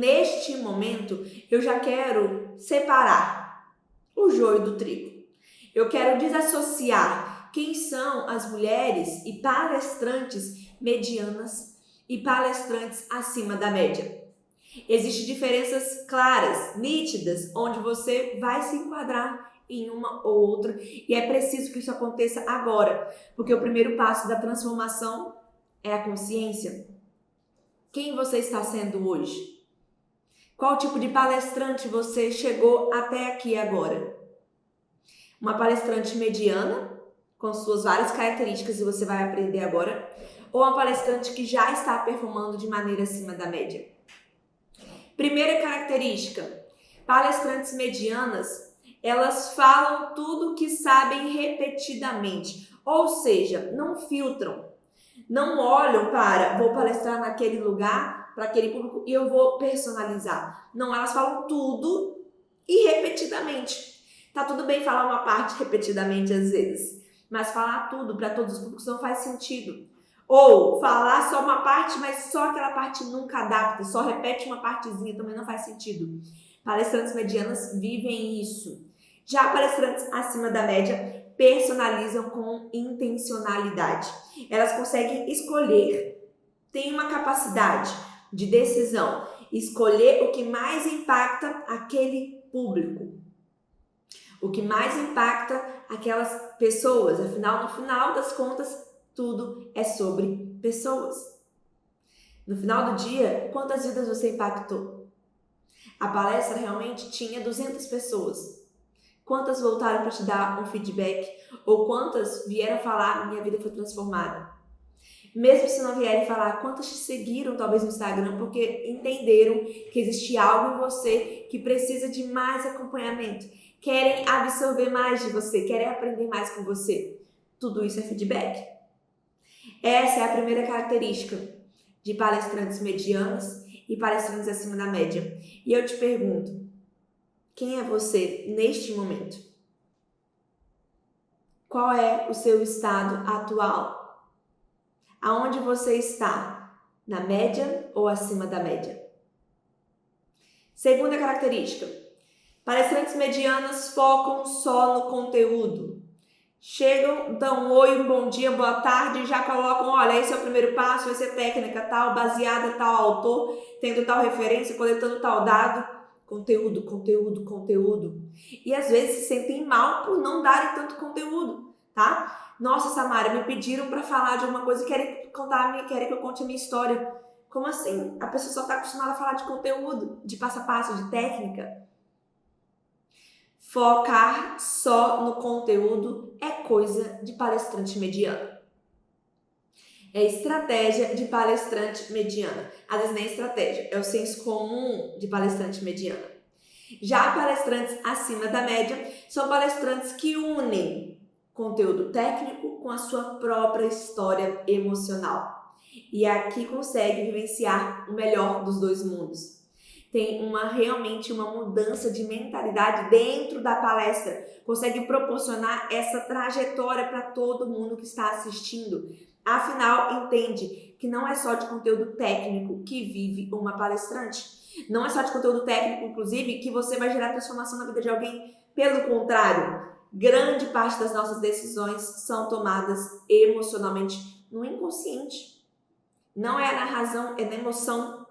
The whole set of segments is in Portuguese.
neste momento, eu já quero separar o joio do trigo. Eu quero desassociar quem são as mulheres e palestrantes medianas e palestrantes acima da média. Existem diferenças claras, nítidas, onde você vai se enquadrar em uma ou outra, e é preciso que isso aconteça agora, porque o primeiro passo da transformação é a consciência. Quem você está sendo hoje? Qual tipo de palestrante você chegou até aqui agora? Uma palestrante mediana, com suas várias características, e você vai aprender agora, ou uma palestrante que já está performando de maneira acima da média? Primeira característica, palestrantes medianas, elas falam tudo que sabem repetidamente, ou seja, não filtram, não olham para, vou palestrar naquele lugar, para aquele público e eu vou personalizar. Não, elas falam tudo e repetidamente. Tá tudo bem falar uma parte repetidamente às vezes, mas falar tudo para todos os públicos não faz sentido. Ou falar só uma parte, mas só aquela parte nunca adapta, só repete uma partezinha, também não faz sentido. Palestrantes medianas vivem isso. Já palestrantes acima da média personalizam com intencionalidade. Elas conseguem escolher, têm uma capacidade de decisão, escolher o que mais impacta aquele público, o que mais impacta aquelas pessoas. Afinal, no final das contas, tudo é sobre pessoas. No final do dia, quantas vidas você impactou? A palestra realmente tinha 200 pessoas. Quantas voltaram para te dar um feedback? Ou quantas vieram falar, minha vida foi transformada? Mesmo se não vierem falar, quantas te seguiram talvez no Instagram porque entenderam que existe algo em você que precisa de mais acompanhamento, querem absorver mais de você, querem aprender mais com você. Tudo isso é feedback. Essa é a primeira característica de palestrantes medianos e palestrantes acima da média. E eu te pergunto, quem é você neste momento? Qual é o seu estado atual? Aonde você está? Na média ou acima da média? Segunda característica. Palestrantes medianos focam só no conteúdo. Chegam, dão um oi, um bom dia, boa tarde e já colocam, olha, esse é o primeiro passo, essa é técnica tal, baseada em tal autor, tendo tal referência, coletando tal dado. Conteúdo, conteúdo, conteúdo. E às vezes se sentem mal por não darem tanto conteúdo, tá? Nossa, Samara, me pediram para falar de alguma coisa e querem que eu conte a minha história. Como assim? A pessoa só está acostumada a falar de conteúdo, de passo a passo, de técnica. Focar só no conteúdo é coisa de palestrante mediano. É estratégia de palestrante mediana. Às vezes nem é estratégia, é o senso comum de palestrante mediana. Já palestrantes acima da média são palestrantes que unem conteúdo técnico com a sua própria história emocional. E aqui consegue vivenciar o melhor dos dois mundos. Tem realmente uma mudança de mentalidade dentro da palestra. Consegue proporcionar essa trajetória para todo mundo que está assistindo. Afinal, entende que não é só de conteúdo técnico que vive uma palestrante. Não é só de conteúdo técnico, inclusive, que você vai gerar transformação na vida de alguém. Pelo contrário, grande parte das nossas decisões são tomadas emocionalmente no inconsciente. Não é na razão, é na emoção.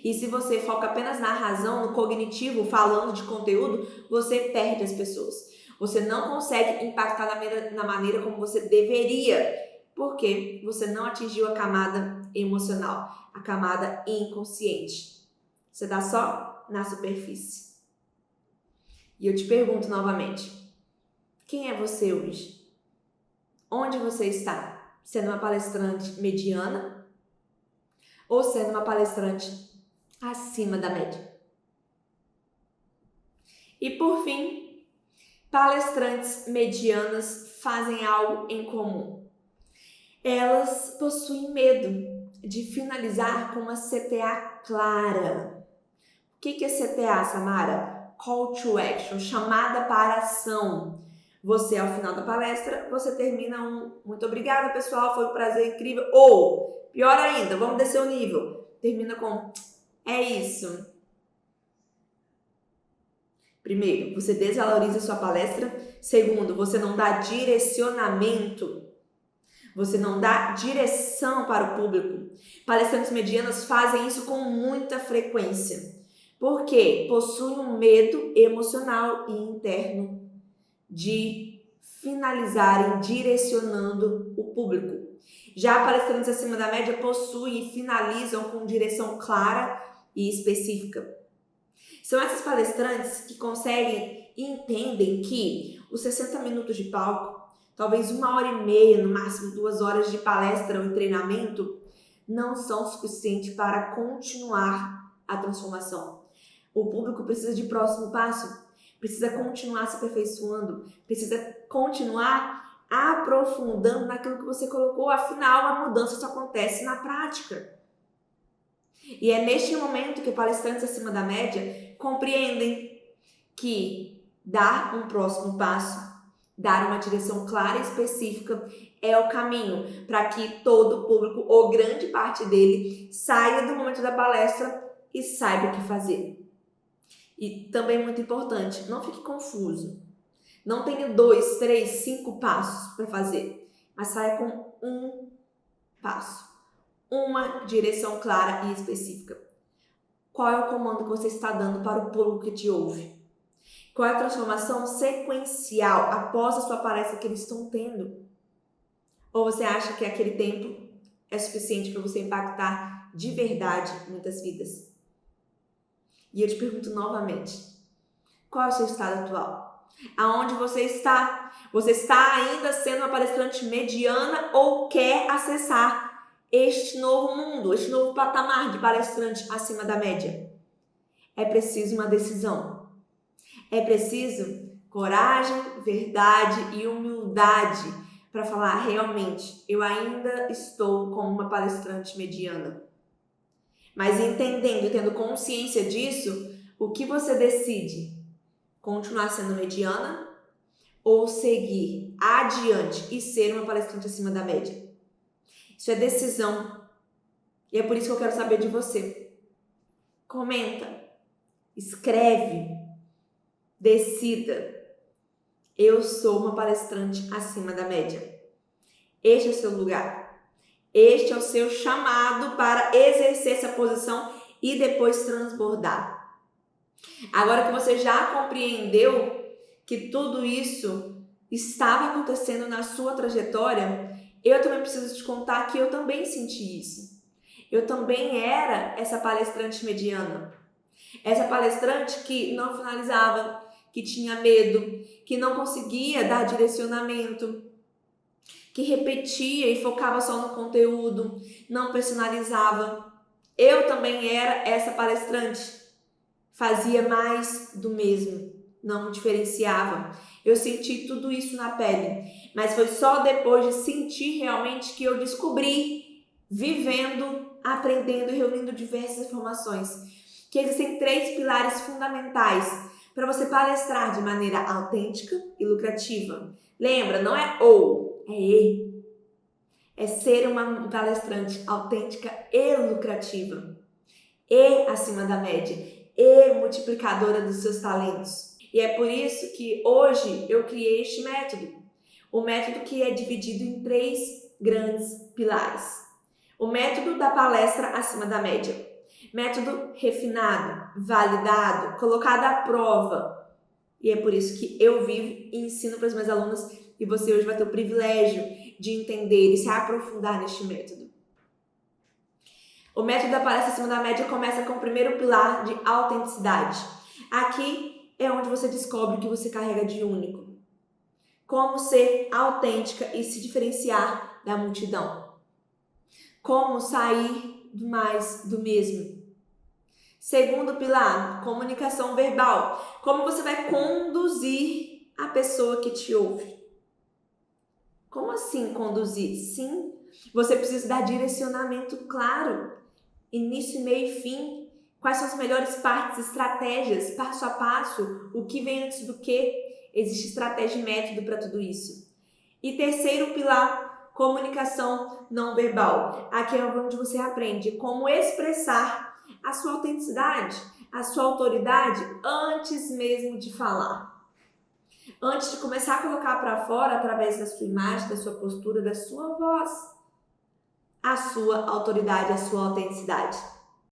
E se você foca apenas na razão, no cognitivo, falando de conteúdo, você perde as pessoas. Você não consegue impactar na maneira como você deveria, porque você não atingiu a camada emocional, a camada inconsciente. Você está só na superfície. E eu te pergunto novamente, quem é você hoje? Onde você está? Sendo uma palestrante mediana ou sendo uma palestrante acima da média? E por fim, palestrantes medianas fazem algo em comum. Elas possuem medo de finalizar com uma CTA clara. O que é CTA, Samara? Call to Action, chamada para ação. Você, ao final da palestra, você termina muito obrigada, pessoal, foi um prazer incrível. Ou, pior ainda, vamos descer o nível. Termina com é isso. Primeiro, você desvaloriza sua palestra. Segundo, você não dá direcionamento. Você não dá direção para o público. Palestrantes medianos fazem isso com muita frequência. Por quê? Possuem um medo emocional e interno de finalizarem direcionando o público. Já palestrantes acima da média possuem e finalizam com direção clara e específica. São essas palestrantes que conseguem e entendem que os 60 minutos de palco, talvez 1h30, no máximo 2 horas de palestra ou treinamento, não são suficientes para continuar a transformação. O público precisa de próximo passo, precisa continuar se aperfeiçoando, precisa continuar aprofundando naquilo que você colocou, afinal a mudança só acontece na prática. E é neste momento que palestrantes acima da média compreendem que dar um próximo passo, dar uma direção clara e específica é o caminho para que todo o público, ou grande parte dele, saia do momento da palestra e saiba o que fazer. E também muito importante, não fique confuso. Não tenha 2, 3, 5 passos para fazer, mas saia com um passo. Uma direção clara e específica. Qual é o comando que você está dando para o público que te ouve? Qual é a transformação sequencial após a sua palestra que eles estão tendo? Ou você acha que aquele tempo é suficiente para você impactar de verdade muitas vidas? E eu te pergunto novamente, qual é o seu estado atual? Aonde você está? Você está ainda sendo uma palestrante mediana ou quer acessar este novo mundo, este novo patamar de palestrante acima da média? É preciso uma decisão. É preciso coragem, verdade e humildade para falar realmente, eu ainda estou como uma palestrante mediana. Mas entendendo e tendo consciência disso, o que você decide? Continuar sendo mediana ou seguir adiante e ser uma palestrante acima da média? Isso é decisão. E é por isso que eu quero saber de você. Comenta, escreve, decida. Eu sou uma palestrante acima da média. Este é o seu lugar. Este é o seu chamado para exercer essa posição e depois transbordar. Agora que você já compreendeu que tudo isso estava acontecendo na sua trajetória, eu também preciso te contar que eu também senti isso. Eu também era essa palestrante mediana. Essa palestrante que não finalizava, que tinha medo, que não conseguia dar direcionamento, que repetia e focava só no conteúdo, não personalizava. Eu também era essa palestrante. Fazia mais do mesmo, não diferenciava. Eu senti tudo isso na pele, mas foi só depois de sentir realmente que eu descobri, vivendo, aprendendo e reunindo diversas informações, que existem 3 pilares fundamentais para você palestrar de maneira autêntica e lucrativa. Lembra, não é ou, é e. É ser uma palestrante autêntica e lucrativa. E acima da média. E multiplicadora dos seus talentos. E é por isso que hoje eu criei este método. O método que é dividido em 3 grandes pilares. O método da palestra acima da média. Método refinado, validado, colocado à prova. E é por isso que eu vivo e ensino para os meus alunos e você hoje vai ter o privilégio de entender e se aprofundar neste método. O método da palestra acima da média começa com o primeiro pilar de autenticidade. Aqui é onde você descobre o que você carrega de único. Como ser autêntica e se diferenciar da multidão. Como sair do mais do mesmo. Segundo pilar, comunicação verbal. Como você vai conduzir a pessoa que te ouve. Como assim conduzir? Sim, você precisa dar direcionamento claro. Início, meio e fim. Quais são as melhores partes, estratégias, passo a passo, o que vem antes do que. Existe estratégia e método para tudo isso. E terceiro pilar, comunicação não verbal. Aqui é onde você aprende como expressar a sua autenticidade, a sua autoridade antes mesmo de falar. Antes de começar a colocar para fora através da sua imagem, da sua postura, da sua voz, a sua autoridade, a sua autenticidade.